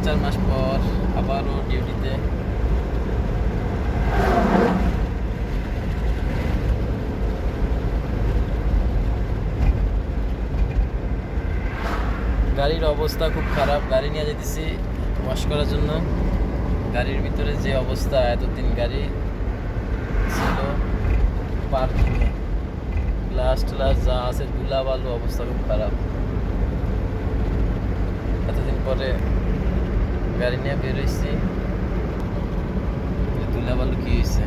3-4 মাস পর আবারও ডিউটিতে। গাড়ির অবস্থা খুব খারাপ। গাড়ি নিয়ে যেতেছি ওয়াশ করার জন্য। গাড়ির ভিতরে যে অবস্থা, এতদিন গাড়ি ছিল পার্কিংয়ে, গ্লাস ট্লাস যা আছে ধুলা বালু, অবস্থা খুব খারাপ। এতদিন পরে গাড়ি নিয়ে বেরোইছি, ধুলা বালু কি হয়েছে,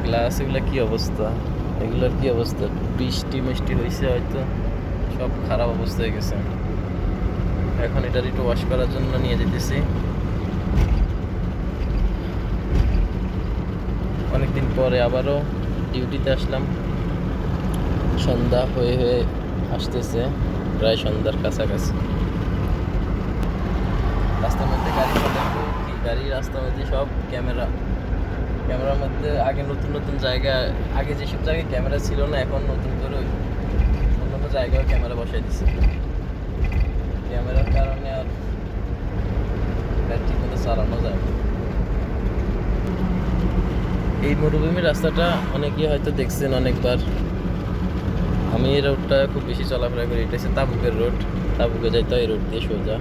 গ্লাস এগুলো কি অবস্থা, এগুলোর কি অবস্থা, বৃষ্টি মিষ্টি হয়েছে হয়তো, সব খারাপ অবস্থা হয়ে গেছে। এখন এটার একটু ওয়াশ করার জন্য নিয়ে যেতেছি। অনেকদিন পরে আবারও ডিউটিতে আসলাম। সন্ধ্যা হয়ে হয়ে আসতেছে, প্রায় সন্ধ্যার কাছাকাছি। রাস্তার মধ্যে গাড়ি চালাবো কি, গাড়ি রাস্তার মধ্যে সব ক্যামেরার মধ্যে আগে নতুন নতুন জায়গা, আগে যেসব জায়গায় ক্যামেরা ছিল না, এখন নতুন করে অন্য জায়গায় ক্যামেরা বসাই দিচ্ছে। ক্যামেরার কারণে আর গাড়ি ঠিক মতো চালানো যায় না। এই মরুভূমির রাস্তাটা অনেকেই হয়তো দেখছেন অনেকবার। আমি এই রোডটা খুব বেশি চলাফেরা করি। এটা হচ্ছে তাবুকের রোড, তাবুকে যাইতে হয় এই রোড দিয়ে সোজা।